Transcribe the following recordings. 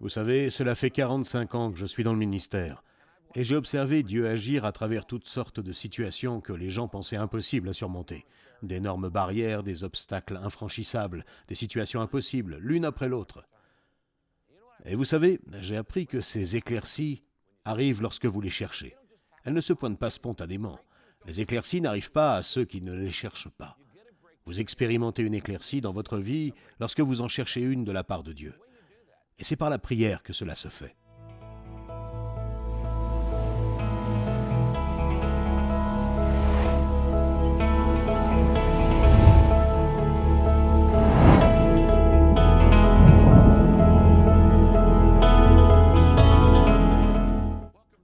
Vous savez, cela fait 45 ans que je suis dans le ministère. Et j'ai observé Dieu agir à travers toutes sortes de situations que les gens pensaient impossibles à surmonter. D'énormes barrières, des obstacles infranchissables, des situations impossibles, l'une après l'autre. Et vous savez, j'ai appris que ces éclaircies arrivent lorsque vous les cherchez. Elles ne se pointent pas spontanément. Les éclaircies n'arrivent pas à ceux qui ne les cherchent pas. Vous expérimentez une éclaircie dans votre vie lorsque vous en cherchez une de la part de Dieu. Et c'est par la prière que cela se fait.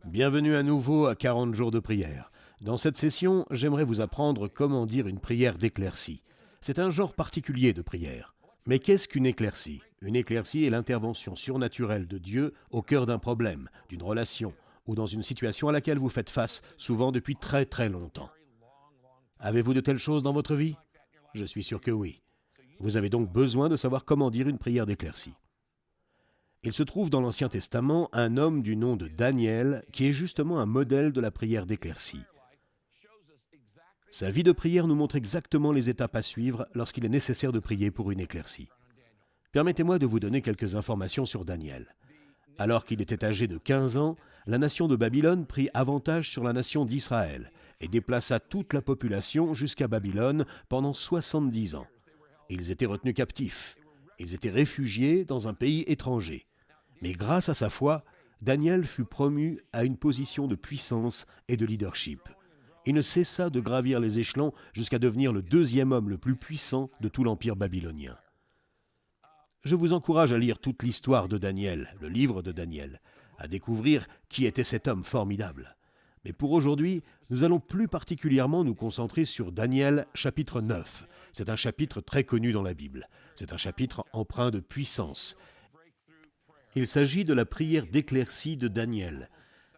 Bienvenue à nouveau à 40 jours de prière. Dans cette session, j'aimerais vous apprendre comment dire une prière d'éclaircie. C'est un genre particulier de prière. Mais qu'est-ce qu'une éclaircie? Une éclaircie est l'intervention surnaturelle de Dieu au cœur d'un problème, d'une relation, ou dans une situation à laquelle vous faites face, souvent depuis très très longtemps. Avez-vous de telles choses dans votre vie? Je suis sûr que oui. Vous avez donc besoin de savoir comment dire une prière d'éclaircie. Il se trouve dans l'Ancien Testament un homme du nom de Daniel qui est justement un modèle de la prière d'éclaircie. Sa vie de prière nous montre exactement les étapes à suivre lorsqu'il est nécessaire de prier pour une éclaircie. Permettez-moi de vous donner quelques informations sur Daniel. Alors qu'il était âgé de 15 ans, la nation de Babylone prit avantage sur la nation d'Israël et déplaça toute la population jusqu'à Babylone pendant 70 ans. Ils étaient retenus captifs. Ils étaient réfugiés dans un pays étranger. Mais grâce à sa foi, Daniel fut promu à une position de puissance et de leadership. Il ne cessa de gravir les échelons jusqu'à devenir le deuxième homme le plus puissant de tout l'empire babylonien. Je vous encourage à lire toute l'histoire de Daniel, le livre de Daniel, à découvrir qui était cet homme formidable. Mais pour aujourd'hui, nous allons plus particulièrement nous concentrer sur Daniel chapitre 9. C'est un chapitre très connu dans la Bible. C'est un chapitre empreint de puissance. Il s'agit de la prière d'éclaircie de Daniel.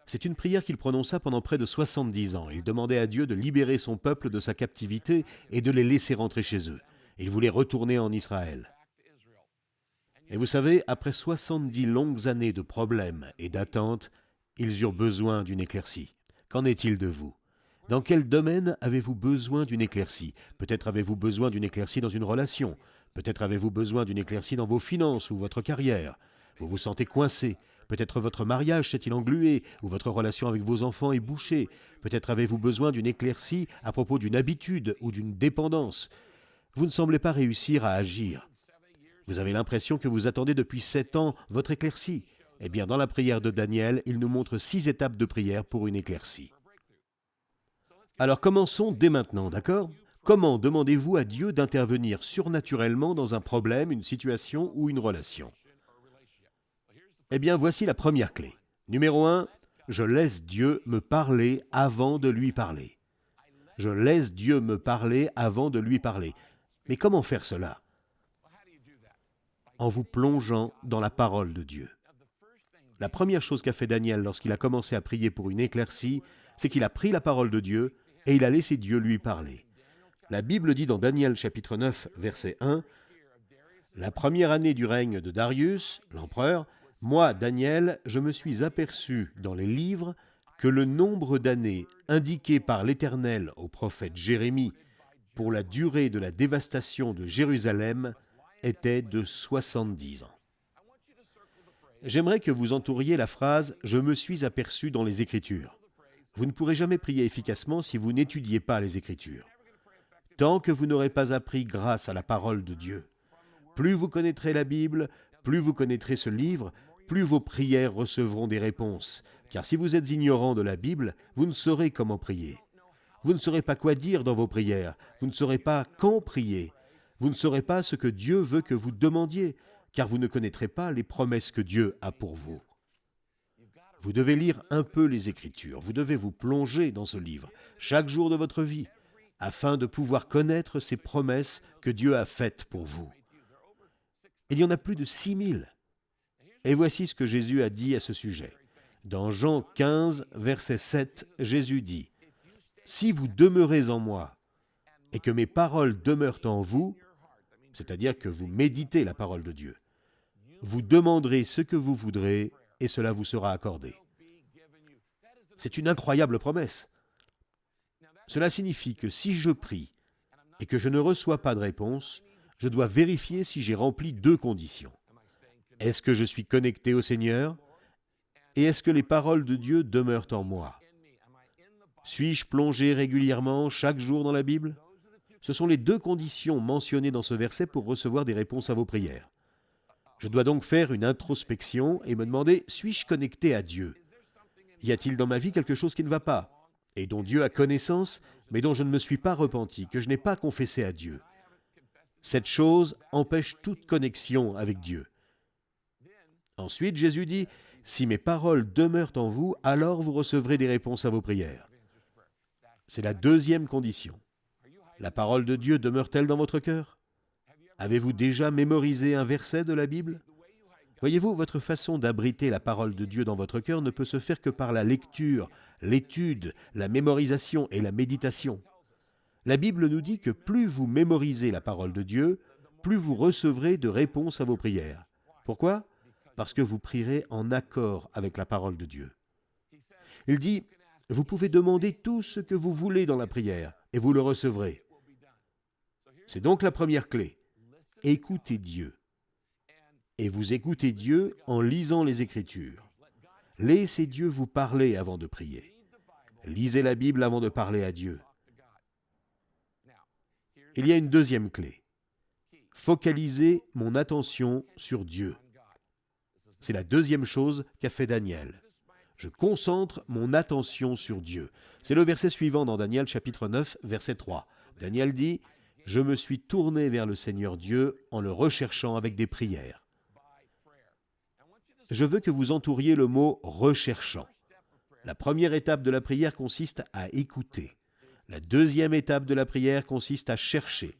C'est une prière qu'il prononça pendant près de 70 ans. Il demandait à Dieu de libérer son peuple de sa captivité et de les laisser rentrer chez eux. Il voulait retourner en Israël. Et vous savez, après 70 longues années de problèmes et d'attentes, ils eurent besoin d'une éclaircie. Qu'en est-il de vous? Dans quel domaine avez-vous besoin d'une éclaircie? Peut-être avez-vous besoin d'une éclaircie dans une relation. Peut-être avez-vous besoin d'une éclaircie dans vos finances ou votre carrière. Vous vous sentez coincé. Peut-être votre mariage s'est-il englué ou votre relation avec vos enfants est bouchée. Peut-être avez-vous besoin d'une éclaircie à propos d'une habitude ou d'une dépendance. Vous ne semblez pas réussir à agir. Vous avez l'impression que vous attendez depuis 7 ans votre éclaircie. Eh bien, dans la prière de Daniel, il nous montre 6 étapes de prière pour une éclaircie. Alors commençons dès maintenant, d'accord? Comment demandez-vous à Dieu d'intervenir surnaturellement dans un problème, une situation ou une relation? Eh bien, voici la première clé. Numéro 1, je laisse Dieu me parler avant de lui parler. Je laisse Dieu me parler avant de lui parler. Mais comment faire cela? En vous plongeant dans la parole de Dieu. La première chose qu'a fait Daniel lorsqu'il a commencé à prier pour une éclaircie, c'est qu'il a pris la parole de Dieu et il a laissé Dieu lui parler. La Bible dit dans Daniel chapitre 9, verset 1, « La première année du règne de Darius, l'empereur, moi, Daniel, je me suis aperçu dans les livres que le nombre d'années indiquées par l'Éternel au prophète Jérémie pour la durée de la dévastation de Jérusalem était de 70 ans. » J'aimerais que vous entouriez la phrase « Je me suis aperçu dans les Écritures ». Vous ne pourrez jamais prier efficacement si vous n'étudiez pas les Écritures. Tant que vous n'aurez pas appris grâce à la parole de Dieu, plus vous connaîtrez la Bible, plus vous connaîtrez ce livre, plus vos prières recevront des réponses. Car si vous êtes ignorant de la Bible, vous ne saurez comment prier. Vous ne saurez pas quoi dire dans vos prières. Vous ne saurez pas quand prier. Vous ne saurez pas ce que Dieu veut que vous demandiez, car vous ne connaîtrez pas les promesses que Dieu a pour vous. Vous devez lire un peu les Écritures. Vous devez vous plonger dans ce livre, chaque jour de votre vie, afin de pouvoir connaître ces promesses que Dieu a faites pour vous. Il y en a plus de 6000. Et voici ce que Jésus a dit à ce sujet. Dans Jean 15, verset 7, Jésus dit, « Si vous demeurez en moi et que mes paroles demeurent en vous, c'est-à-dire que vous méditez la parole de Dieu, Vous demanderez ce que vous voudrez et cela vous sera accordé. C'est une incroyable promesse. Cela signifie que si je prie et que je ne reçois pas de réponse, je dois vérifier si j'ai rempli deux conditions. Est-ce que je suis connecté au Seigneur? Et est-ce que les paroles de Dieu demeurent en moi? Suis-je plongé régulièrement chaque jour dans la Bible? Ce sont les deux conditions mentionnées dans ce verset pour recevoir des réponses à vos prières. Je dois donc faire une introspection et me demander, suis-je connecté à Dieu? Y a-t-il dans ma vie quelque chose qui ne va pas, et dont Dieu a connaissance, mais dont je ne me suis pas repenti, que je n'ai pas confessé à Dieu? Cette chose empêche toute connexion avec Dieu. Ensuite, Jésus dit, « Si mes paroles demeurent en vous, alors vous recevrez des réponses à vos prières. » C'est la deuxième condition. La parole de Dieu demeure-t-elle dans votre cœur? Avez-vous déjà mémorisé un verset de la Bible? Voyez-vous, votre façon d'abriter la parole de Dieu dans votre cœur ne peut se faire que par la lecture, l'étude, la mémorisation et la méditation. La Bible nous dit que plus vous mémorisez la parole de Dieu, plus vous recevrez de réponses à vos prières. Pourquoi? Parce que vous prierez en accord avec la parole de Dieu. Il dit, vous pouvez demander tout ce que vous voulez dans la prière et vous le recevrez. C'est donc la première clé. Écoutez Dieu. Et vous écoutez Dieu en lisant les Écritures. Laissez Dieu vous parler avant de prier. Lisez la Bible avant de parler à Dieu. Il y a une deuxième clé. Focalisez mon attention sur Dieu. C'est la deuxième chose qu'a fait Daniel. Je concentre mon attention sur Dieu. C'est le verset suivant dans Daniel chapitre 9, verset 3. Daniel dit, « Je me suis tourné vers le Seigneur Dieu en le recherchant avec des prières. » Je veux que vous entouriez le mot « recherchant ». La première étape de la prière consiste à écouter. La deuxième étape de la prière consiste à chercher.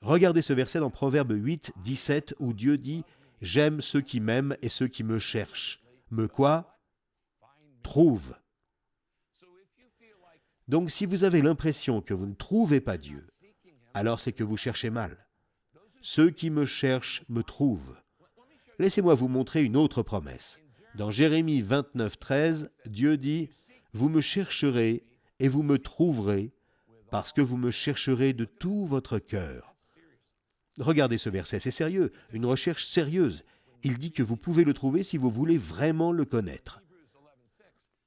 Regardez ce verset dans Proverbe 8, 17, où Dieu dit « J'aime ceux qui m'aiment et ceux qui me cherchent. » Me quoi? Trouve. Donc si vous avez l'impression que vous ne trouvez pas Dieu, alors c'est que vous cherchez mal. Ceux qui me cherchent me trouvent. Laissez-moi vous montrer une autre promesse. Dans Jérémie 29, 13, Dieu dit « Vous me chercherez et vous me trouverez, parce que vous me chercherez de tout votre cœur. » Regardez ce verset, c'est sérieux, une recherche sérieuse. Il dit que vous pouvez le trouver si vous voulez vraiment le connaître.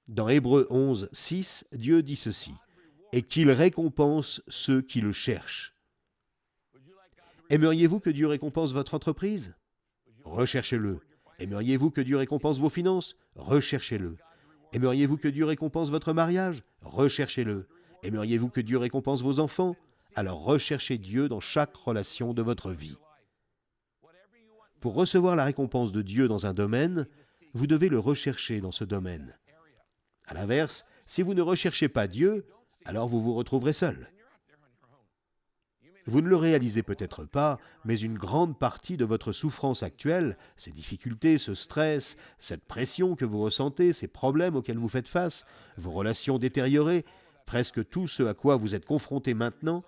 Dans Hébreux 11, 6, Dieu dit ceci, « Et qu'il récompense ceux qui le cherchent. » Aimeriez-vous que Dieu récompense votre entreprise? Recherchez-le. Aimeriez-vous que Dieu récompense vos finances? Recherchez-le. Aimeriez-vous que Dieu récompense votre mariage? Recherchez-le. Aimeriez-vous que Dieu récompense vos enfants? Alors recherchez Dieu dans chaque relation de votre vie. Pour recevoir la récompense de Dieu dans un domaine, vous devez le rechercher dans ce domaine. À l'inverse, si vous ne recherchez pas Dieu, alors vous vous retrouverez seul. Vous ne le réalisez peut-être pas, mais une grande partie de votre souffrance actuelle, ces difficultés, ce stress, cette pression que vous ressentez, ces problèmes auxquels vous faites face, vos relations détériorées, presque tout ce à quoi vous êtes confronté maintenant,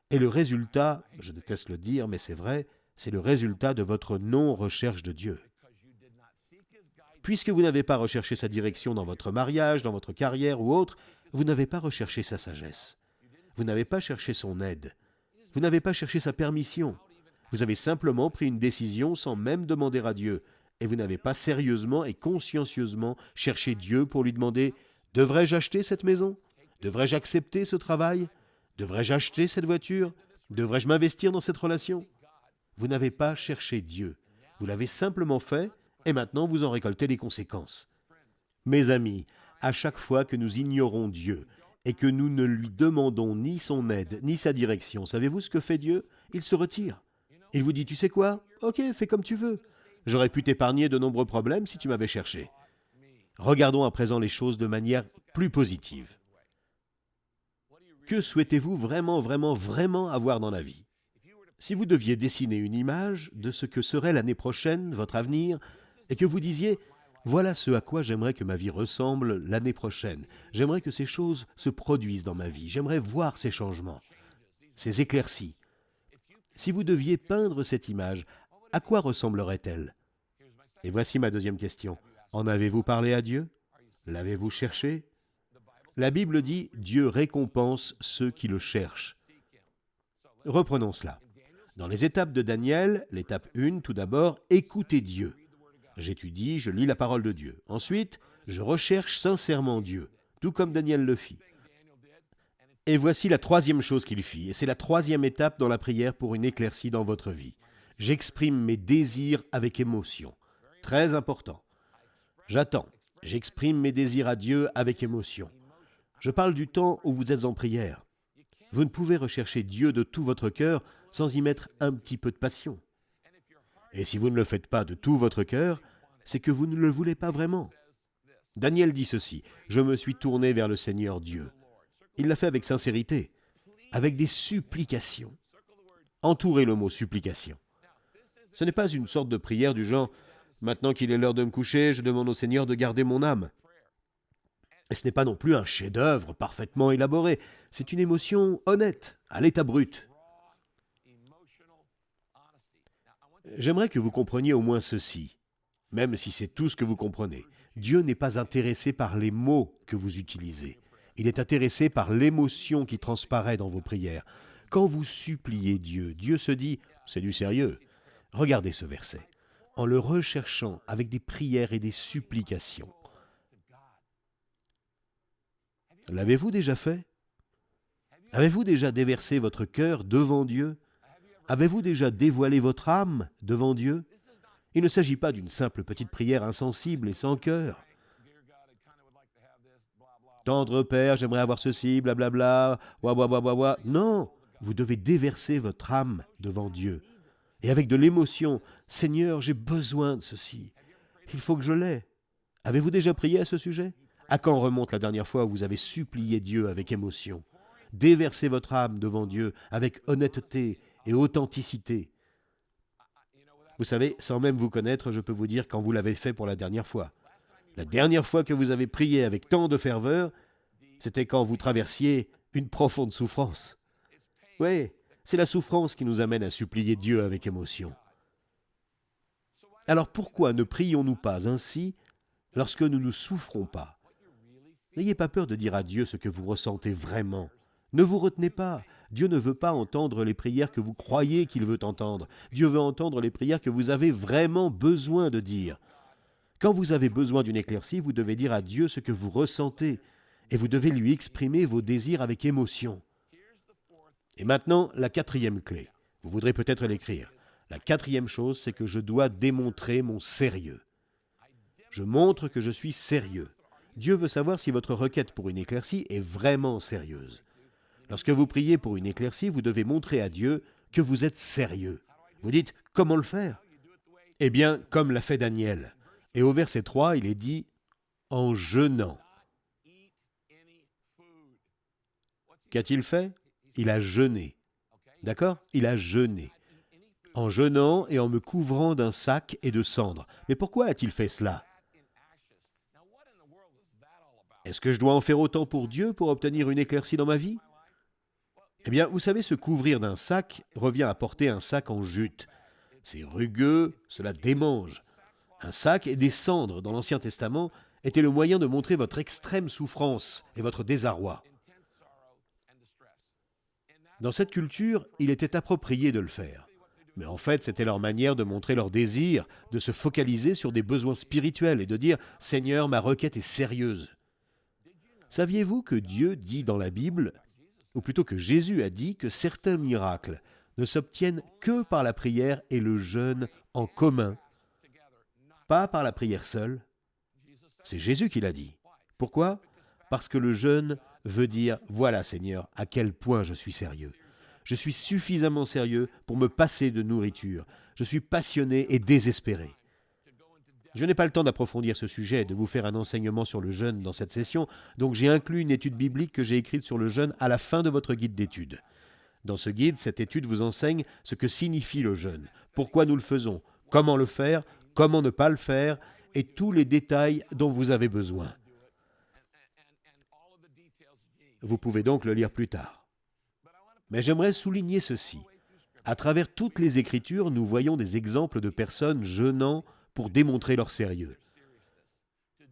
est le résultat, je déteste le dire, mais c'est vrai, c'est le résultat de votre non-recherche de Dieu. Puisque vous n'avez pas recherché sa direction dans votre mariage, dans votre carrière ou autre, vous n'avez pas recherché sa sagesse. Vous n'avez pas cherché son aide. Vous n'avez pas cherché sa permission. Vous avez simplement pris une décision sans même demander à Dieu. Et vous n'avez pas sérieusement et consciencieusement cherché Dieu pour lui demander « Devrais-je acheter cette maison? Devrais-je accepter ce travail? Devrais-je acheter cette voiture? Devrais-je m'investir dans cette relation ?» Vous n'avez pas cherché Dieu. Vous l'avez simplement fait et maintenant vous en récoltez les conséquences. Mes amis, à chaque fois que nous ignorons Dieu, et que nous ne lui demandons ni son aide, ni sa direction, savez-vous ce que fait Dieu? Il se retire. Il vous dit, tu sais quoi? Ok, fais comme tu veux. J'aurais pu t'épargner de nombreux problèmes si tu m'avais cherché. Regardons à présent les choses de manière plus positive. Que souhaitez-vous vraiment avoir dans la vie? Si vous deviez dessiner une image de ce que serait l'année prochaine, votre avenir, et que vous disiez « Voilà ce à quoi j'aimerais que ma vie ressemble l'année prochaine. J'aimerais que ces choses se produisent dans ma vie. J'aimerais voir ces changements, ces éclaircies. » Si vous deviez peindre cette image, à quoi ressemblerait-elle? Et voici ma deuxième question. En avez-vous parlé à Dieu? L'avez-vous cherché? La Bible dit « Dieu récompense ceux qui le cherchent ». Reprenons cela. Dans les étapes de Daniel, l'étape 1, tout d'abord, écoutez Dieu. J'étudie, je lis la parole de Dieu. Ensuite, je recherche sincèrement Dieu, tout comme Daniel le fit. Et voici la troisième chose qu'il fit, et c'est la troisième étape dans la prière pour une éclaircie dans votre vie. J'exprime mes désirs avec émotion. Très important. J'attends. J'exprime mes désirs à Dieu avec émotion. Je parle du temps où vous êtes en prière. Vous ne pouvez rechercher Dieu de tout votre cœur sans y mettre un petit peu de passion. Et si vous ne le faites pas de tout votre cœur, c'est que vous ne le voulez pas vraiment. Daniel dit ceci, « Je me suis tourné vers le Seigneur Dieu. » Il l'a fait avec sincérité, avec des supplications. Entourez le mot supplication. Ce n'est pas une sorte de prière du genre « Maintenant qu'il est l'heure de me coucher, je demande au Seigneur de garder mon âme. » Et ce n'est pas non plus un chef-d'œuvre parfaitement élaboré. C'est une émotion honnête, à l'état brut. J'aimerais que vous compreniez au moins ceci, même si c'est tout ce que vous comprenez. Dieu n'est pas intéressé par les mots que vous utilisez. Il est intéressé par l'émotion qui transparaît dans vos prières. Quand vous suppliez Dieu, Dieu se dit « c'est du sérieux ». Regardez ce verset. En le recherchant avec des prières et des supplications. L'avez-vous déjà fait? Avez-vous déjà déversé votre cœur devant Dieu? Avez-vous déjà dévoilé votre âme devant Dieu? Il ne s'agit pas d'une simple petite prière insensible et sans cœur. Tendre Père, j'aimerais avoir ceci, blablabla, ouah. Non, vous devez déverser votre âme devant Dieu. Et avec de l'émotion, Seigneur, j'ai besoin de ceci. Il faut que je l'aie. Avez-vous déjà prié à ce sujet? À quand remonte la dernière fois où vous avez supplié Dieu avec émotion? Déversez votre âme devant Dieu avec honnêteté et authenticité. Vous savez, sans même vous connaître, je peux vous dire quand vous l'avez fait pour la dernière fois. La dernière fois que vous avez prié avec tant de ferveur, c'était quand vous traversiez une profonde souffrance. Oui, c'est la souffrance qui nous amène à supplier Dieu avec émotion. Alors pourquoi ne prions-nous pas ainsi lorsque nous ne souffrons pas? N'ayez pas peur de dire à Dieu ce que vous ressentez vraiment. Ne vous retenez pas. Dieu ne veut pas entendre les prières que vous croyez qu'il veut entendre. Dieu veut entendre les prières que vous avez vraiment besoin de dire. Quand vous avez besoin d'une éclaircie, vous devez dire à Dieu ce que vous ressentez et vous devez lui exprimer vos désirs avec émotion. Et maintenant, la quatrième clé. Vous voudrez peut-être l'écrire. La quatrième chose, c'est que je dois démontrer mon sérieux. Je montre que je suis sérieux. Dieu veut savoir si votre requête pour une éclaircie est vraiment sérieuse. Lorsque vous priez pour une éclaircie, vous devez montrer à Dieu que vous êtes sérieux. Vous dites, comment le faire? Eh bien, comme l'a fait Daniel. Et au verset 3, il est dit « en jeûnant ». Qu'a-t-il fait? Il a jeûné. D'accord? Il a jeûné. En jeûnant et en me couvrant d'un sac et de cendres. Mais pourquoi a-t-il fait cela? Est-ce que je dois en faire autant pour Dieu pour obtenir une éclaircie dans ma vie? Eh bien, vous savez, se couvrir d'un sac revient à porter un sac en jute. C'est rugueux, cela démange. Un sac et des cendres dans l'Ancien Testament étaient le moyen de montrer votre extrême souffrance et votre désarroi. Dans cette culture, il était approprié de le faire. Mais en fait, c'était leur manière de montrer leur désir, de se focaliser sur des besoins spirituels et de dire « Seigneur, ma requête est sérieuse ». Saviez-vous que Dieu dit dans la Bible, ou plutôt que Jésus a dit que certains miracles ne s'obtiennent que par la prière et le jeûne en commun, pas par la prière seule? C'est Jésus qui l'a dit. Pourquoi? Parce que le jeûne veut dire « Voilà, Seigneur, à quel point je suis sérieux. Je suis suffisamment sérieux pour me passer de nourriture. Je suis passionné et désespéré. » Je n'ai pas le temps d'approfondir ce sujet et de vous faire un enseignement sur le jeûne dans cette session, donc j'ai inclus une étude biblique que j'ai écrite sur le jeûne à la fin de votre guide d'études. Dans ce guide, cette étude vous enseigne ce que signifie le jeûne, pourquoi nous le faisons, comment le faire, comment ne pas le faire, et tous les détails dont vous avez besoin. Vous pouvez donc le lire plus tard. Mais j'aimerais souligner ceci. À travers toutes les Écritures, nous voyons des exemples de personnes jeûnant pour démontrer leur sérieux,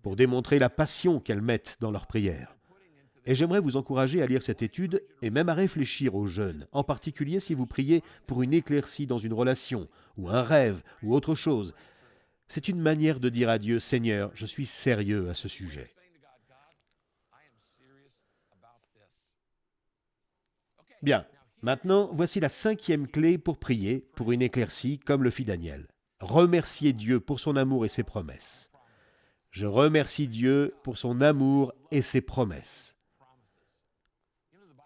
pour démontrer la passion qu'elles mettent dans leurs prières. Et j'aimerais vous encourager à lire cette étude et même à réfléchir aux jeunes, en particulier si vous priez pour une éclaircie dans une relation, ou un rêve, ou autre chose. C'est une manière de dire à Dieu, « Seigneur, je suis sérieux à ce sujet. » Bien, maintenant, voici la 5e clé pour prier pour une éclaircie comme le fit Daniel. Remercier Dieu pour son amour et ses promesses. Je remercie Dieu pour son amour et ses promesses.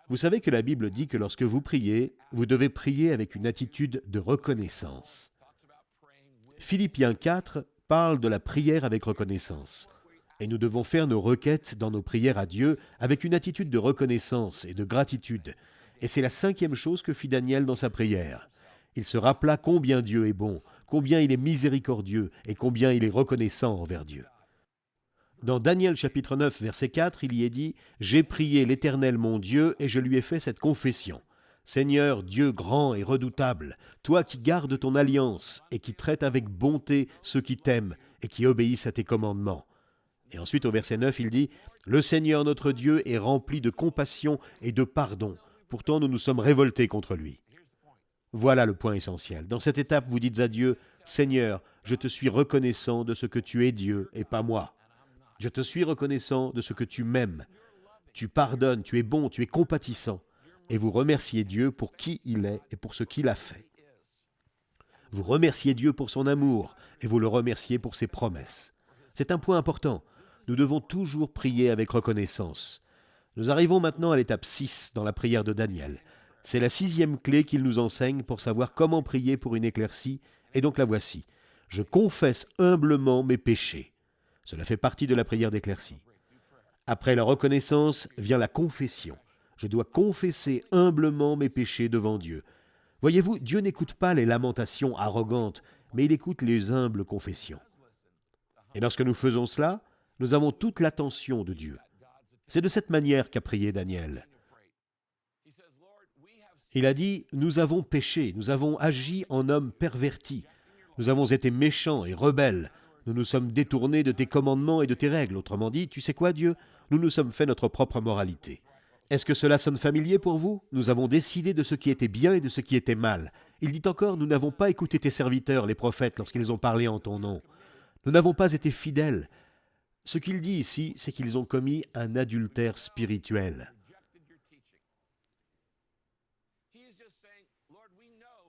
Vous savez que la Bible dit que lorsque vous priez, vous devez prier avec une attitude de reconnaissance. Philippiens 4 parle de la prière avec reconnaissance. Et nous devons faire nos requêtes dans nos prières à Dieu avec une attitude de reconnaissance et de gratitude. Et c'est la 5e chose que fit Daniel dans sa prière. Il se rappela combien Dieu est bon, combien il est miséricordieux et combien il est reconnaissant envers Dieu. Dans Daniel chapitre 9, verset 4, il y est dit « J'ai prié l'Éternel mon Dieu et je lui ai fait cette confession. Seigneur, Dieu grand et redoutable, toi qui gardes ton alliance et qui traites avec bonté ceux qui t'aiment et qui obéissent à tes commandements. » Et ensuite au verset 9, il dit « Le Seigneur notre Dieu est rempli de compassion et de pardon. Pourtant nous nous sommes révoltés contre lui. » Voilà le point essentiel. Dans cette étape, vous dites à Dieu « Seigneur, je te suis reconnaissant de ce que tu es Dieu et pas moi. Je te suis reconnaissant de ce que tu m'aimes. Tu pardonnes, tu es bon, tu es compatissant. » Et vous remerciez Dieu pour qui il est et pour ce qu'il a fait. Vous remerciez Dieu pour son amour et vous le remerciez pour ses promesses. C'est un point important. Nous devons toujours prier avec reconnaissance. Nous arrivons maintenant à l'étape 6 dans la prière de Daniel. C'est la 6e clé qu'il nous enseigne pour savoir comment prier pour une éclaircie, et donc la voici. Je confesse humblement mes péchés. Cela fait partie de la prière d'éclaircie. Après la reconnaissance vient la confession. Je dois confesser humblement mes péchés devant Dieu. Voyez-vous, Dieu n'écoute pas les lamentations arrogantes, mais il écoute les humbles confessions. Et lorsque nous faisons cela, nous avons toute l'attention de Dieu. C'est de cette manière qu'a prié Daniel. Il a dit « Nous avons péché, nous avons agi en hommes pervertis, nous avons été méchants et rebelles, nous nous sommes détournés de tes commandements et de tes règles. » Autrement dit, tu sais quoi Dieu? Nous nous sommes fait notre propre moralité. Est-ce que cela sonne familier pour vous? Nous avons décidé de ce qui était bien et de ce qui était mal. Il dit encore « Nous n'avons pas écouté tes serviteurs, les prophètes, lorsqu'ils ont parlé en ton nom. Nous n'avons pas été fidèles. » Ce qu'il dit ici, c'est qu'ils ont commis un adultère spirituel.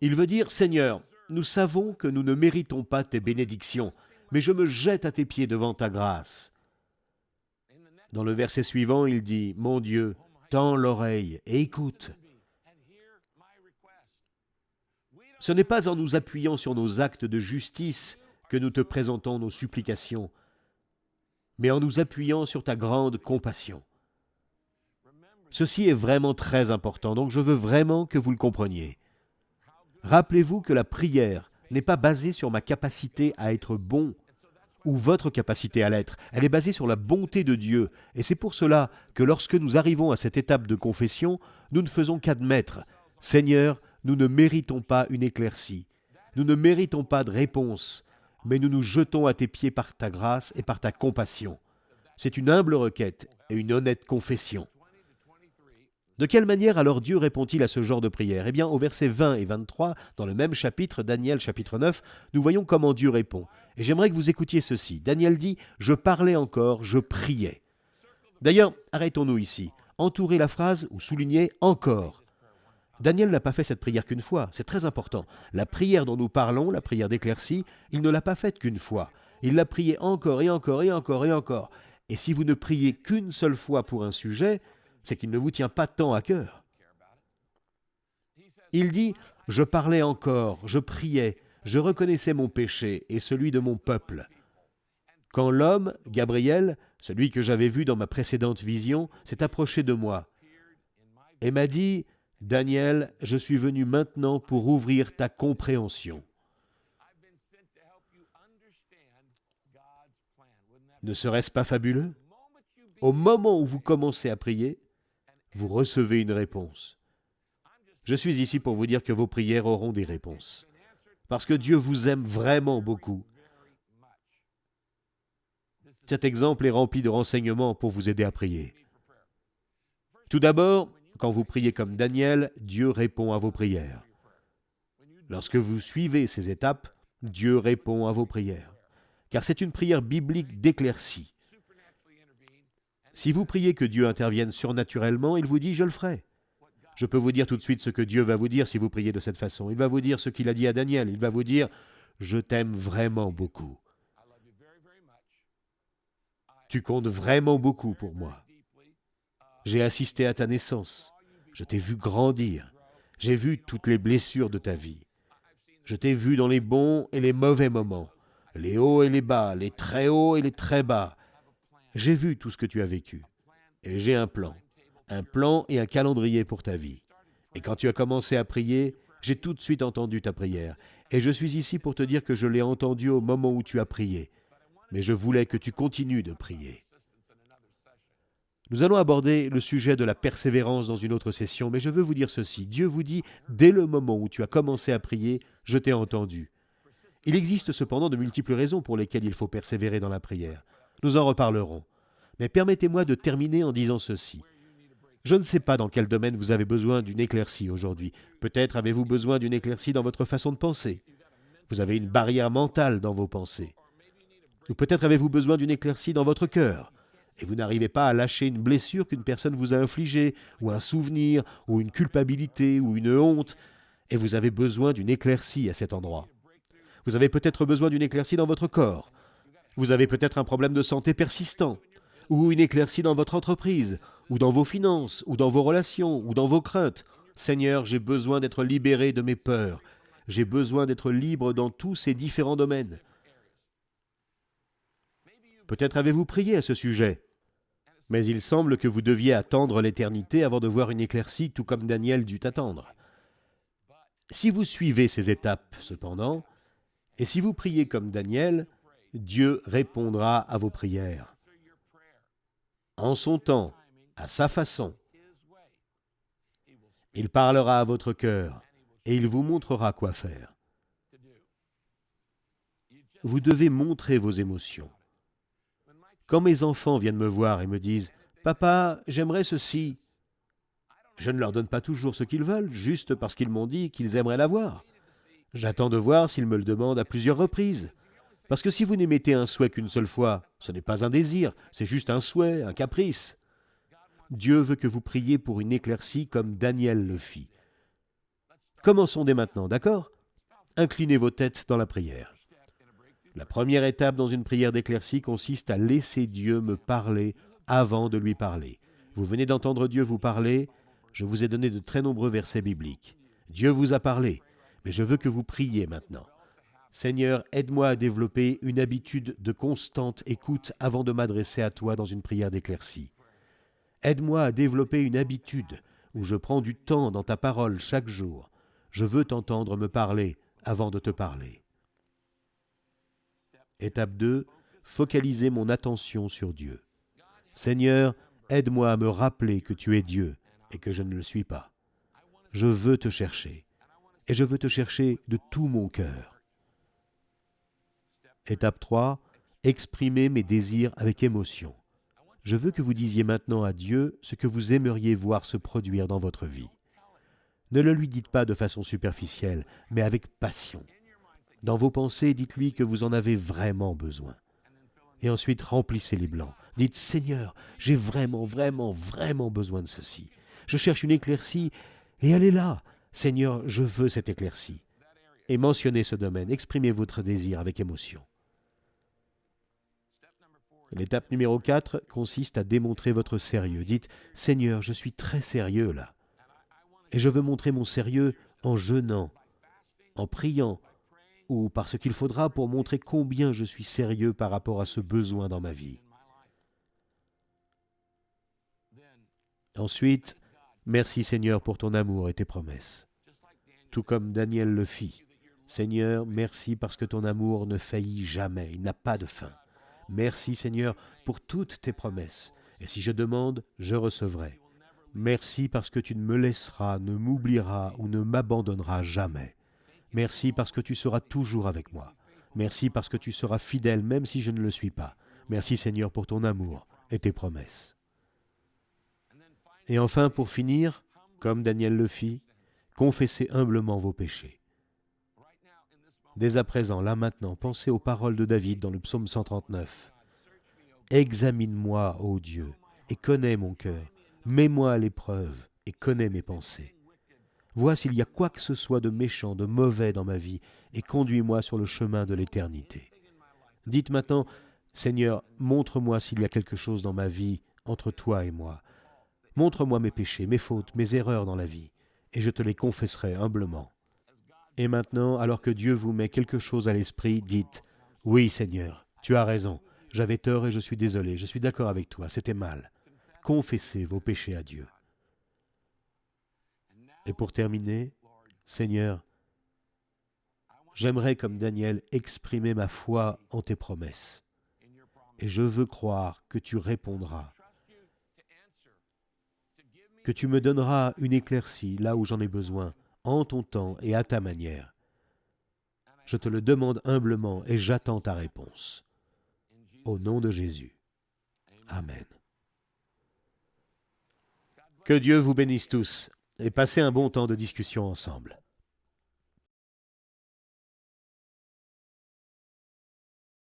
Il veut dire, Seigneur, nous savons que nous ne méritons pas tes bénédictions, mais je me jette à tes pieds devant ta grâce. Dans le verset suivant, il dit, mon Dieu, tends l'oreille et écoute. Ce n'est pas en nous appuyant sur nos actes de justice que nous te présentons nos supplications, mais en nous appuyant sur ta grande compassion. Ceci est vraiment très important, donc je veux vraiment que vous le compreniez. Rappelez-vous que la prière n'est pas basée sur ma capacité à être bon ou votre capacité à l'être. Elle est basée sur la bonté de Dieu. Et c'est pour cela que lorsque nous arrivons à cette étape de confession, nous ne faisons qu'admettre « Seigneur, nous ne méritons pas une éclaircie. Nous ne méritons pas de réponse, mais nous nous jetons à tes pieds par ta grâce et par ta compassion. » C'est une humble requête et une honnête confession. De quelle manière alors Dieu répond-il à ce genre de prière? Eh bien, au verset 20 et 23, dans le même chapitre, Daniel chapitre 9, nous voyons comment Dieu répond. Et j'aimerais que vous écoutiez ceci. Daniel dit « Je parlais encore, je priais ». D'ailleurs, arrêtons-nous ici. Entourez la phrase ou soulignez « encore ». Daniel n'a pas fait cette prière qu'une fois, c'est très important. La prière dont nous parlons, la prière d'éclaircie, il ne l'a pas faite qu'une fois. Il l'a priée encore et encore et encore et encore. Et si vous ne priez qu'une seule fois pour un sujet, c'est qu'il ne vous tient pas tant à cœur. Il dit « Je parlais encore, je priais, je reconnaissais mon péché et celui de mon peuple. » Quand l'homme, Gabriel, celui que j'avais vu dans ma précédente vision, s'est approché de moi et m'a dit « Daniel, je suis venu maintenant pour ouvrir ta compréhension. » Ne serait-ce pas fabuleux? Au moment où vous commencez à prier, vous recevez une réponse. Je suis ici pour vous dire que vos prières auront des réponses. Parce que Dieu vous aime vraiment beaucoup. Cet exemple est rempli de renseignements pour vous aider à prier. Tout d'abord, quand vous priez comme Daniel, Dieu répond à vos prières. Lorsque vous suivez ces étapes, Dieu répond à vos prières. Car c'est une prière biblique d'éclaircie. Si vous priez que Dieu intervienne surnaturellement, il vous dit « je le ferai ». Je peux vous dire tout de suite ce que Dieu va vous dire si vous priez de cette façon. Il va vous dire ce qu'il a dit à Daniel. Il va vous dire « je t'aime vraiment beaucoup. Tu comptes vraiment beaucoup pour moi. J'ai assisté à ta naissance. Je t'ai vu grandir. J'ai vu toutes les blessures de ta vie. Je t'ai vu dans les bons et les mauvais moments, les hauts et les bas, les très hauts et les très bas. J'ai vu tout ce que tu as vécu. Et j'ai un plan et un calendrier pour ta vie. Et quand tu as commencé à prier, j'ai tout de suite entendu ta prière. Et je suis ici pour te dire que je l'ai entendu au moment où tu as prié. Mais je voulais que tu continues de prier. Nous allons aborder le sujet de la persévérance dans une autre session, mais je veux vous dire ceci. Dieu vous dit, dès le moment où tu as commencé à prier, je t'ai entendu. Il existe cependant de multiples raisons pour lesquelles il faut persévérer dans la prière. Nous en reparlerons. Mais permettez-moi de terminer en disant ceci. Je ne sais pas dans quel domaine vous avez besoin d'une éclaircie aujourd'hui. Peut-être avez-vous besoin d'une éclaircie dans votre façon de penser. Vous avez une barrière mentale dans vos pensées. Ou peut-être avez-vous besoin d'une éclaircie dans votre cœur. Et vous n'arrivez pas à lâcher une blessure qu'une personne vous a infligée, ou un souvenir, ou une culpabilité, ou une honte, et vous avez besoin d'une éclaircie à cet endroit. Vous avez peut-être besoin d'une éclaircie dans votre corps. Vous avez peut-être un problème de santé persistant, ou une éclaircie dans votre entreprise, ou dans vos finances, ou dans vos relations, ou dans vos craintes. Seigneur, j'ai besoin d'être libéré de mes peurs. J'ai besoin d'être libre dans tous ces différents domaines. Peut-être avez-vous prié à ce sujet, mais il semble que vous deviez attendre l'éternité avant de voir une éclaircie, tout comme Daniel dut attendre. Si vous suivez ces étapes, cependant, et si vous priez comme Daniel, Dieu répondra à vos prières. En son temps, à sa façon. Il parlera à votre cœur et il vous montrera quoi faire. Vous devez montrer vos émotions. Quand mes enfants viennent me voir et me disent « Papa, j'aimerais ceci », je ne leur donne pas toujours ce qu'ils veulent, juste parce qu'ils m'ont dit qu'ils aimeraient l'avoir. J'attends de voir s'ils me le demandent à plusieurs reprises. Parce que si vous n'émettez un souhait qu'une seule fois, ce n'est pas un désir, c'est juste un souhait, un caprice. Dieu veut que vous priez pour une éclaircie comme Daniel le fit. Commençons dès maintenant, d'accord? Inclinez vos têtes dans la prière. La première étape dans une prière d'éclaircie consiste à laisser Dieu me parler avant de lui parler. Vous venez d'entendre Dieu vous parler, je vous ai donné de très nombreux versets bibliques. Dieu vous a parlé, mais je veux que vous priez maintenant. Seigneur, aide-moi à développer une habitude de constante écoute avant de m'adresser à toi dans une prière d'éclaircie. Aide-moi à développer une habitude où je prends du temps dans ta parole chaque jour. Je veux t'entendre me parler avant de te parler. Étape 2, focaliser mon attention sur Dieu. Seigneur, aide-moi à me rappeler que tu es Dieu et que je ne le suis pas. Je veux te chercher, et je veux te chercher de tout mon cœur. Étape 3, exprimer mes désirs avec émotion. Je veux que vous disiez maintenant à Dieu ce que vous aimeriez voir se produire dans votre vie. Ne le lui dites pas de façon superficielle, mais avec passion. Dans vos pensées, dites-lui que vous en avez vraiment besoin. Et ensuite, remplissez les blancs. Dites, Seigneur, j'ai vraiment besoin de ceci. Je cherche une éclaircie, et elle est là. Seigneur, je veux cette éclaircie. Et mentionnez ce domaine, exprimez votre désir avec émotion. L'étape numéro 4 consiste à démontrer votre sérieux. Dites, Seigneur, je suis très sérieux là. Et je veux montrer mon sérieux en jeûnant, en priant, ou par ce qu'il faudra pour montrer combien je suis sérieux par rapport à ce besoin dans ma vie. Ensuite, merci Seigneur pour ton amour et tes promesses. Tout comme Daniel le fit. Seigneur, merci parce que ton amour ne faillit jamais, il n'a pas de fin. Merci Seigneur pour toutes tes promesses. Et si je demande, je recevrai. Merci parce que tu ne me laisseras, ne m'oublieras ou ne m'abandonneras jamais. Merci parce que tu seras toujours avec moi. Merci parce que tu seras fidèle même si je ne le suis pas. Merci Seigneur pour ton amour et tes promesses. Et enfin, pour finir, comme Daniel le fit, confessez humblement vos péchés. Dès à présent, là maintenant, pensez aux paroles de David dans le psaume 139. Examine-moi, ô Dieu, et connais mon cœur. Mets-moi à l'épreuve et connais mes pensées. Vois s'il y a quoi que ce soit de méchant, de mauvais dans ma vie, et conduis-moi sur le chemin de l'éternité. Dites maintenant, Seigneur, montre-moi s'il y a quelque chose dans ma vie entre toi et moi. Montre-moi mes péchés, mes fautes, mes erreurs dans la vie, et je te les confesserai humblement. Et maintenant, alors que Dieu vous met quelque chose à l'esprit, dites, « Oui, Seigneur, tu as raison, j'avais tort et je suis désolé, je suis d'accord avec toi, c'était mal. » Confessez vos péchés à Dieu. Et pour terminer, Seigneur, j'aimerais, comme Daniel, exprimer ma foi en tes promesses. Et je veux croire que tu répondras, que tu me donneras une éclaircie là où j'en ai besoin, en ton temps et à ta manière. Je te le demande humblement et j'attends ta réponse. Au nom de Jésus. Amen. Que Dieu vous bénisse tous et passez un bon temps de discussion ensemble.